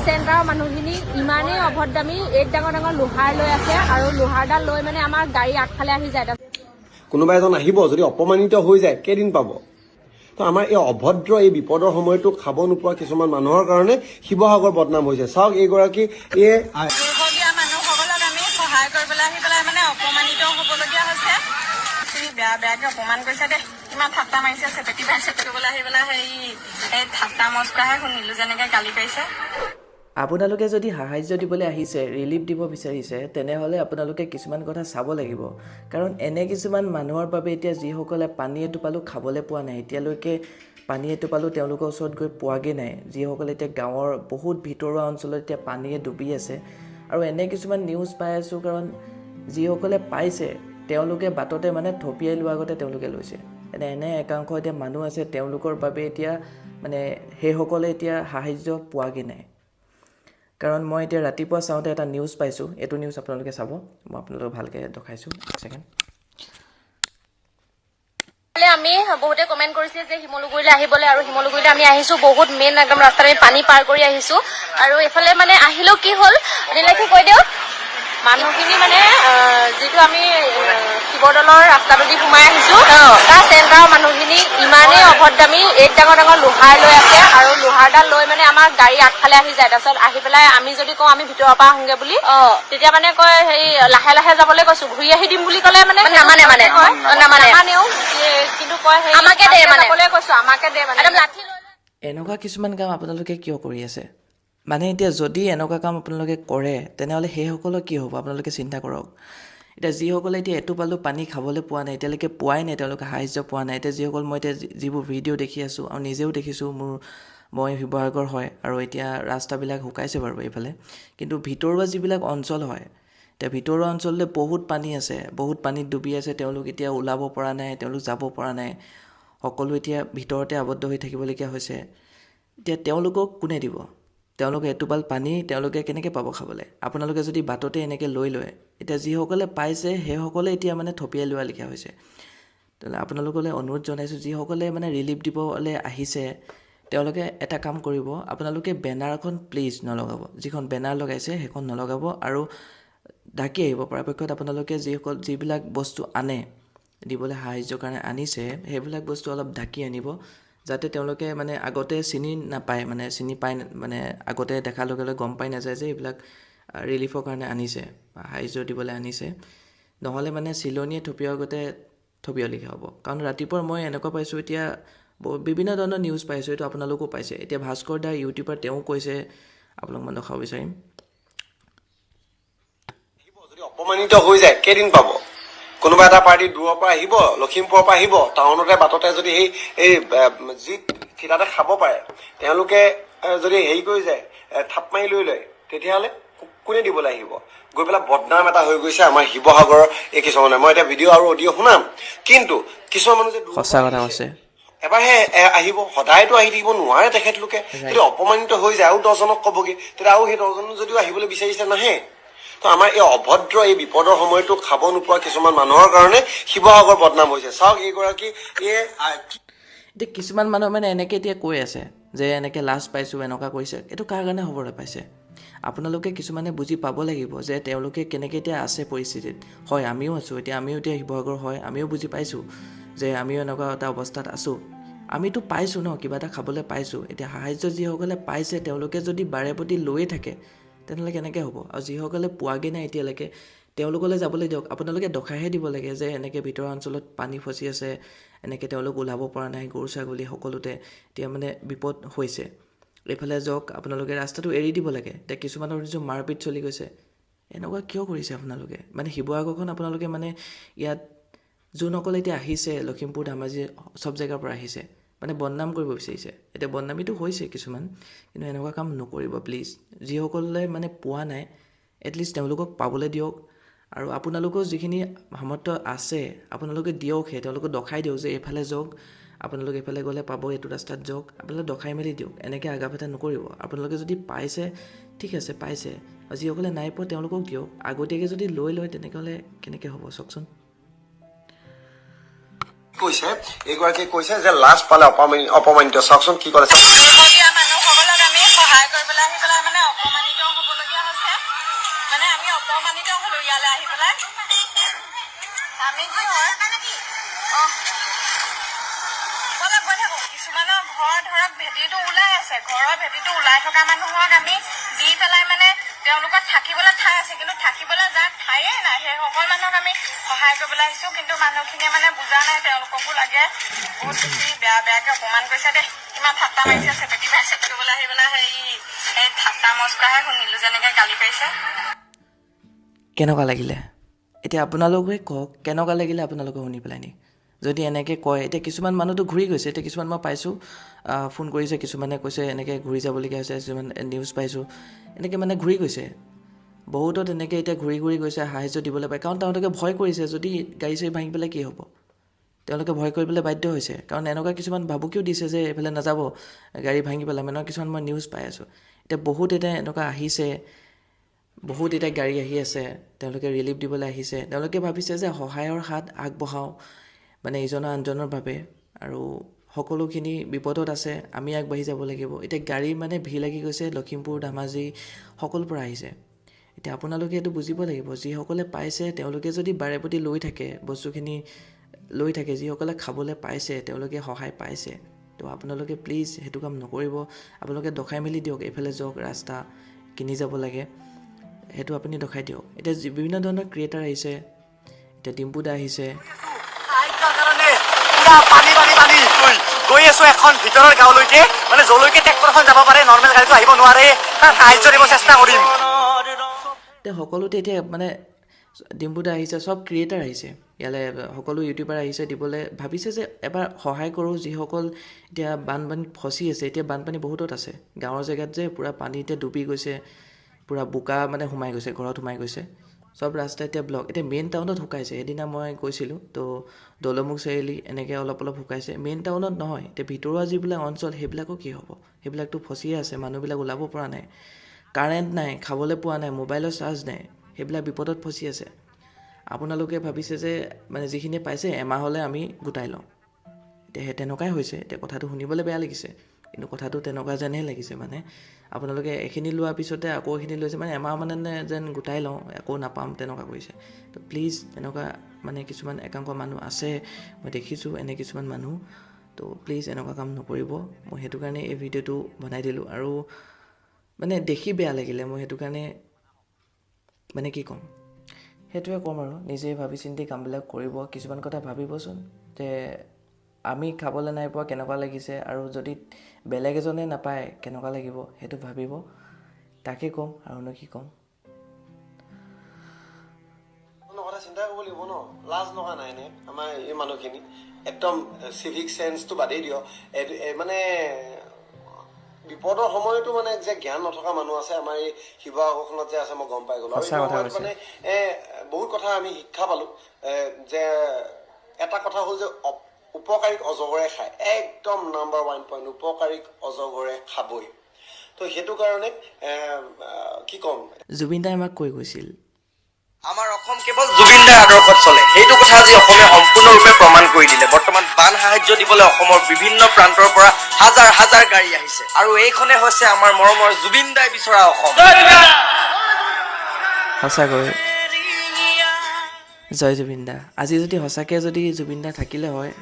চেণ্টাৰৰ মানুহখিনি ইমানেই অভদ্ৰামী, এক ডাঙৰ ডাঙৰ লোহাৰ লৈ আছে আৰু লোহাৰডাল লৈ মানে আমাৰ গাড়ী আগফালে আহি যায়। কোনোবা এজন আহিব যদি অপমানিত হৈ যায় কেইদিন পাব? তো আমাৰ এই অভদ্ৰ এই বিপদৰ সময়তো খাব নোপোৱা কিছুমান মানুহৰ কাৰণে শিৱসাগৰ বদনাম হৈছে। চাওক এইগৰাকী দুৰ্ভগীয়া মানুহসকলক আমি সহায় কৰিবলৈ আহি পেলাই মানে অপমানিত হ'বলগীয়া হৈছে। বেয়াকে অপমান কৰিছে দেই, কিমান ঠাট্টা মাৰিছে, চেপেটি পাইছে কৰিবলৈ আহি পেলাই সেই ঠাট্টা মস্কাহে শুনিলো যেনেকে গালি পাৰিছে। আপোনালোকে যদি সাহায্য দিবলৈ আহিছে, ৰিলিফ দিব বিচাৰিছে, তেনেহ'লে আপোনালোকে কিছুমান কথা চাব লাগিব। কাৰণ এনে কিছুমান মানুহৰ বাবে এতিয়া যিসকলে পানী এটোপালো খাবলৈ পোৱা নাই, এতিয়ালৈকে পানী এটোপালো তেওঁলোকৰ ওচৰত গৈ পোৱাগৈ নাই, যিসকলে এতিয়া গাঁৱৰ বহুত ভিতৰুৱা অঞ্চলত এতিয়া পানীয়ে ডুবি আছে। আৰু এনে কিছুমান নিউজ পাই আছোঁ, কাৰণ যিসকলে পাইছে তেওঁলোকে বাটতে মানে থপিয়াই লোৱাৰ আগতে তেওঁলোকে লৈছে। এনে একাংশ এতিয়া মানুহ আছে, তেওঁলোকৰ বাবে এতিয়া মানে সেইসকলে এতিয়া সাহায্য পোৱাগৈ নাই। কাৰণ মই এতিয়া ৰাতিপুৱা চাওঁতে এটা নিউজ পাইছোঁ, এইটো নিউজ আপোনালোকে চাব, মই আপোনালোকক ভালকৈ দেখাইছোঁ। এক ছেকেণ্ড। আমি বহুতে কমেণ্ট কৰিছে যে শিমলুগুৰিলৈ আহিবলৈ, আৰু শিমলুগুৰিলৈ আমি আহিছোঁ, বহুত মেইন একদম ৰাস্তাত আমি পানী পাৰ কৰি আহিছোঁ। আৰু এইফালে মানে আহিলেও কি হ'ল নিলাক্ষী কৈ দিয়ক, মানুহখিনি মানে যিটো আমি শিৱদৌলৰ ৰাস্তাটো দি সোমাই আহিছোঁ, তাৰ চেণ্টাৰৰ মানুহখিনি ইমানেই অভদ্ৰামী, এক ডাঙৰ ডাঙৰ লোহাৰ লৈ আছে আৰু লোহাৰডাল লৈ মানে আমাৰ গাড়ী আগফালে আহি যায়। তাৰপিছত আহি পেলাই আমি যদি কওঁ আমি ভিতৰৰ পৰা আহোঁগে বুলি, তেতিয়া মানে কয় হেৰি লাহে লাহে যাবলৈ কৈছোঁ, ঘূৰি আহি দিম বুলি ক'লে মানে নামানেও, কিন্তু কয় হেৰি আমাকে দে মানে যাবলৈ কৈছোঁ, আমাকে দে মানে লাঠি লৈ। এনেকুৱা কিছুমান কাম আপোনালোকে কিয় কৰি আছে? মানে এতিয়া যদি এনেকুৱা কাম আপোনালোকে কৰে, তেনেহ'লে সেইসকলৰ কি হ'ব আপোনালোকে চিন্তা কৰক। এতিয়া যিসকলে এতিয়া এটোপালো পানী খাবলৈ পোৱা নাই, এতিয়ালৈকে পোৱাই নাই, তেওঁলোকে সাহায্য পোৱা নাই। এতিয়া যিসকল মই এতিয়া যিবোৰ ভিডিঅ' দেখি আছোঁ আৰু নিজেও দেখিছোঁ, মই শিৱসাগৰ হয় আৰু এতিয়া ৰাস্তাবিলাক শুকাইছে বাৰু এইফালে, কিন্তু ভিতৰুৱা যিবিলাক অঞ্চল হয়, এতিয়া ভিতৰুৱা অঞ্চললৈ বহুত পানী আছে, বহুত পানীত ডুবি আছে, তেওঁলোক এতিয়া ওলাব পৰা নাই, তেওঁলোক যাব পৰা নাই, সকলো এতিয়া ভিতৰতে আবদ্ধ হৈ থাকিবলগীয়া হৈছে। এতিয়া তেওঁলোকক কোনে দিব? তেওঁলোকে এটোপাল পানী তেওঁলোকে কেনেকৈ পাব খাবলৈ? আপোনালোকে যদি বাটতে এনেকৈ লৈ লয়, এতিয়া যিসকলে পাইছে সেইসকলে এতিয়া মানে থপিয়াই লোৱা লিখা হৈছে। তেতিয়াহ'লে আপোনালোকলৈ অনুৰোধ জনাইছোঁ, যিসকলে মানে ৰিলিফ দিবলৈ আহিছে, তেওঁলোকে এটা কাম কৰিব, আপোনালোকে বেনাৰখন প্লিজ নলগাব, যিখন বেনাৰ লগাইছে সেইখন নলগাব, আৰু ঢাকি আহিব পৰাপক্ষত আপোনালোকে যিবিলাক বস্তু আনে, দিবলৈ সাহায্যৰ কাৰণে আনিছে, সেইবিলাক বস্তু অলপ ঢাকি আনিব, যাতে তেওঁলোকে মানে আগতে চিনি নাপায়, মানে চিনি পাই মানে আগতে দেখাৰ লগে লগে গম পাই নাযায় যে এইবিলাক ৰিলিফৰ কাৰণে আনিছে, সাহায্য দিবলৈ আনিছে। নহ'লে মানে চিলনীয়ে থপিওৱাৰ আগতে থপিওৱা লিখা হ'ব। কাৰণ ৰাতিপুৱা মই এনেকুৱা পাইছোঁ, এতিয়া বিভিন্ন ধৰণৰ নিউজ পাইছোঁ, এইটো আপোনালোকেও পাইছে। এতিয়া ভাস্কৰ দা ইউটিউবাৰ, তেওঁ কৈছে, আপোনালোক মই দেখাব বিচাৰিম। যদি অপমানিত হৈ যায় কেইদিন পাব? কোনোবা এটা পাৰ্টি দূৰৰ পৰা আহিব, লখিমপুৰৰ পৰা আহিব, টাউনতে বাটতে যদি এই যি থিতাতে খাব পাৰে, তেওঁলোকে যদি হেৰি কৰি যায়, থাপ মাৰি লৈ লয়, তেতিয়াহ'লে কোনে দিবলৈ আহিব? গৈ পেলাই বদনাম এটা হৈ গৈছে আমাৰ শিৱসাগৰৰ এই কিছুমানে। মই এতিয়া ভিডিঅ' আৰু অডিঅ' শুনাম, কিন্তু কিছুমান মানুহ যে সঁচা কথা কৈছে, এবাৰহে আহিব, সদায়তো আহি থাকিব নোৱাৰে তেখেতলোকে। যদি অপমানিত হৈ যায় আৰু 10জনক ক'বগৈ, তেতিয়া আৰু সেই 10জন যদিও আহিবলৈ বিচাৰিছে নাহে। তো আমাৰ এই অভদ্ৰ এই বিপদৰ সময়তো খাব নোপোৱা কিছুমান মানুহৰ কাৰণে শিৱসাগৰ বদনাম হৈছে। চাওক এইগৰাকী এতিয়া কিছুমান মানুহ মানে এনেকৈ এতিয়া কৈ আছে যে এনেকৈ লাজ পাইছোঁ, এনেকুৱা কৰিছে, এইটো কাৰ কাৰণে হ'বলৈ পাইছে? আপোনালোকে কিছুমানে বুজি পাব লাগিব যে তেওঁলোকে কেনেকৈ এতিয়া আছে পৰিস্থিতিত। হয়, আমিও আছোঁ, আমিও এতিয়া শিৱসাগৰ হয়, আমিও বুজি পাইছোঁ যে আমিও এনেকুৱা এটা অৱস্থাত আছোঁ। আমিতো পাইছোঁ ন, কিবা এটা খাবলৈ পাইছোঁ। এতিয়া সাহায্য যিসকলে পাইছে, তেওঁলোকে যদি বাৰে প্ৰতি লৈয়ে থাকে, তেনেহ'লে কেনেকৈ হ'ব? আৰু যিসকলে পোৱাগৈ নাই এতিয়ালৈকে, তেওঁলোকলৈ যাবলৈ দিয়ক। আপোনালোকে দখাইহে দিব লাগে যে এনেকৈ ভিতৰৰ অঞ্চলত পানী ফচি আছে, এনেকৈ তেওঁলোক ওলাব পৰা নাই, গৰু ছাগলী সকলোতে এতিয়া মানে বিপদ হৈছে। এইফালে যাওক, আপোনালোকে ৰাস্তাটো এৰি দিব লাগে। এতিয়া কিছুমানৰ কিছু মাৰপিট চলি গৈছে, এনেকুৱা কিয় কৰিছে আপোনালোকে? মানে শিৱসাগৰখন আপোনালোকে মানে ইয়াত যোনসকলে এতিয়া আহিছে, লখিমপুৰ, ধেমাজি, চব জেগাৰ পৰা আহিছে, মানে বদনাম কৰিব বিচাৰিছে। এতিয়া বদনামিটো হৈছে কিছুমান, কিন্তু এনেকুৱা কাম নকৰিব প্লিজ। যিসকলে মানে পোৱা নাই, এটলিষ্ট তেওঁলোকক পাবলৈ দিয়ক। আৰু আপোনালোকৰ যিখিনি সামৰ্থ্য আছে আপোনালোকে দিয়কহে, তেওঁলোকক দখাই দিয়ক যে এইফালে যাওক, আপোনালোকে এইফালে গ'লে পাব, এইটো ৰাস্তাত যাওক, আপোনালোকে দখাই মেলি দিয়ক। এনেকৈ আগাভেটা নকৰিব। আপোনালোকে যদি পাইছে ঠিক আছে, পাইছে, আৰু যিসকলে নাই পোৱা তেওঁলোকক দিয়ক। আগতীয়াকৈ যদি লৈ লয়, তেনেহ'লে কেনেকৈ হ'ব চাওকচোন। কৈছে এইগৰাকীয়ে কৈছে যে লাজ পালে অপমানিত। চাওকচোন কি ক'লে। দুৰ্ভগীয়া মানুহসকলক আমি সহায় কৰিবলৈ আহি পেলাই মানে আমি কি হয় বলে গৈ থাকো কিছুমানৰ ঘৰ ধৰক ভেটিটো ওলাই আছে ঘৰৰ ভেটিটো ওলাই থকা মানুহক আমি দি পেলাই মানে তেওঁলোকৰ থাকিবলৈ ঠাই আছে কিন্তু থাকিবলৈ যাৰ ঠায়ে নাই সেই সকলো মানুহক আমি সহায় কৰিবলৈ আহিছো কিন্তু মানুহখিনিয়ে মানে বুজা নাই তেওঁলোককো লাগে বহুত বেছি বেয়াকে অপমান কৰিছে দেই ইমান ঠাট্টা মাৰিছে চেপেটি পাই চেপেটিবলৈ আহি পেলাই সেই ঠাট্টা মস্কৰাহে শুনিলো যেনেকে গালি পাৰিছে কেনেকুৱা লাগিলে এতিয়া আপোনালোকে কওক কেনেকুৱা লাগিলে আপোনালোকে শুনি পেলাই নি যদি এনেকৈ কয় এতিয়া কিছুমান মানুহতো ঘূৰি গৈছে এতিয়া কিছুমান মই পাইছোঁ ফোন কৰিছে কিছুমানে কৈছে এনেকৈ ঘূৰি যাবলগীয়া হৈছে কিছুমান নিউজ পাইছোঁ এনেকৈ মানে ঘূৰি গৈছে বহুতত এনেকৈ এতিয়া ঘূৰি গৈছে সাহাৰ্য দিবলৈ পায় কাৰণ তেওঁলোকে ভয় কৰিছে যদি গাড়ী চাড়ী ভাঙি পেলাই কি হ'ব তেওঁলোকে ভয় কৰিবলৈ বাধ্য হৈছে কাৰণ এনেকুৱা কিছুমান ভাবুকিও দিছে যে এইফালে নাযাব গাড়ী ভাঙি পেলাই মানে কিছুমান মই নিউজ পাই আছোঁ এতিয়া বহুত এতিয়া এনেকুৱা আহিছে বহুত এতিয়া গাড়ী আহি আছে তেওঁলোকে ৰিলিফ দিবলৈ আহিছে তেওঁলোকে ভাবিছে যে সহায়ৰ হাত আগবঢ়াওঁ মানে ইজনৰ আনজনৰ বাবে আৰু সকলোখিনি বিপদত আছে আমি আগবাঢ়ি যাব লাগিব এতিয়া গাড়ী মানে ভিৰ লাগি গৈছে লখিমপুৰ ধেমাজি সকলোৰ পৰা আহিছে এতিয়া আপোনালোকে এইটো বুজিব লাগিব যিসকলে পাইছে তেওঁলোকে যদি বাৰে প্ৰতি লৈ থাকে বস্তুখিনি লৈ থাকে যিসকলে খাবলৈ পাইছে তেওঁলোকে সহায় পাইছে তো আপোনালোকে প্লিজ সেইটো কাম নকৰিব আপোনালোকে দখাই মেলি দিয়ক এইফালে যাওক ৰাস্তা কিনি যাব লাগে সেইটো আপুনি দেখাই দিয়ক এতিয়া বিভিন্ন ধৰণৰ ক্ৰিয়েটাৰ আহিছে এতিয়া ডিম্পু দা আহিছে পানী গৈ আছো এখন ভিতৰৰ গাঁৱলৈকে মানে যলৈকে ট্ৰেক্টৰখন যাব পাৰে নৰ্মেল গাড়ীটো আহিব নোৱাৰে তাৰ সাহায্য দিব চেষ্টা কৰিম এতিয়া সকলোতে এতিয়া মানে ডিম্পু দা আহিছে চব ক্ৰিয়েটাৰ আহিছে ইয়ালৈ সকলো ইউটিউবাৰ আহিছে দিবলৈ ভাবিছে যে এবাৰ সহায় কৰোঁ যিসকল এতিয়া বানপানীত ফচি আছে এতিয়া বানপানী বহুতত আছে গাঁৱৰ জেগাত যে পূৰা পানী এতিয়া ডুবি গৈছে পূৰা বোকা মানে সোমাই গৈছে ঘৰত সোমাই গৈছে সব ৰাস্তা এতিয়া ব্লক এতিয়া মেইন টাউনত শুকাইছে এদিনা মই গৈছিলোঁ তো দলমুখ চাৰিআলি এনেকৈ অলপ শুকাইছে মেইন টাউনত নহয় এতিয়া ভিতৰুৱা যিবিলাক অঞ্চল সেইবিলাকো কি হ'ব সেইবিলাকতো ফচিয়ে আছে মানুহবিলাক ওলাব পৰা নাই কাৰেণ্ট নাই খাবলৈ পোৱা নাই মোবাইলৰ চাৰ্জ নাই সেইবিলাক বিপদত ফচি আছে আপোনালোকে ভাবিছে যে মানে যিখিনি পাইছে এমাহলৈ আমি গোটাই লওঁ এতিয়া সেই তেনেকুৱাই হৈছে এতিয়া কথাটো শুনিবলৈ বেয়া লাগিছে কিন্তু কথাটো তেনেকুৱা যেনহে লাগিছে মানে আপোনালোকে এইখিনি লোৱাৰ পিছতে আকৌ এইখিনি লৈছে মানে এমাহ মানে যেন গোটাই লওঁ আকৌ নাপাম তেনেকুৱা কৰিছে তো প্লিজ এনেকুৱা মানে কিছুমান একাংশ মানুহ আছে মই দেখিছোঁ এনে কিছুমান মানুহ তো প্লিজ এনেকুৱা কাম নকৰিব মই সেইটো কাৰণে এই ভিডিঅ'টো বনাই দিলোঁ আৰু মানে দেখি বেয়া লাগিলে মই সেইটো কাৰণে মানে কি ক'ম সেইটোৱে ক'ম আৰু নিজেই ভাবি চিন্তি কামবিলাক কৰিব কিছুমান কথা ভাবিবচোন যে আমি খাবলৈ নাই পোৱা কেনেকুৱা লাগিছে আৰু যদি বেলেগ এজনে নাপায় কেনেকুৱা লাগিব সেইটো ভাবিব তাকে ক'ম আৰুনো কি ক'ম কথা চিন্তা কৰিব লাগিব ন লাজ লগা নাই নে আমাৰ এই মানুহখিনি একদম চিভিক চেন্সটো বাদেই দিয় মানে বিপদৰ সময়তো মানে যে জ্ঞান নথকা মানুহ আছে আমাৰ এই শিৱসাগৰখনত যে আছে মই গম পাই গলো আৰু মানে বহুত কথা আমি শিক্ষা পালো যে এটা কথা হ'ল যে উপকাৰীক অজগৰে খায় একদম নাম্বাৰ 1 পইণ্ট উপকাৰীক অজগৰে খাবই তো সেইটো কাৰণে কি ক'ম জুবিন দাই আমাক কৈ গৈছিল আমাৰ অসম কেৱল জুবিন দাৰ আদৰ্শত চলে সেইটো কথা আজি অসমে সম্পূৰ্ণৰূপে প্ৰমাণ কৰি দিলে বৰ্তমান বান সাহায্য দিবলৈ অসমৰ বিভিন্ন প্ৰান্তৰ পৰা হাজাৰ হাজাৰ গাড়ী আহিছে আৰু এইখনে হৈছে আমাৰ মৰমৰ জুবিন দাই বিচৰা অসম সঁচাকৈ জয় জুবিন দা আজি যদি সঁচাকৈ যদি জুবিন দা থাকিলে হয়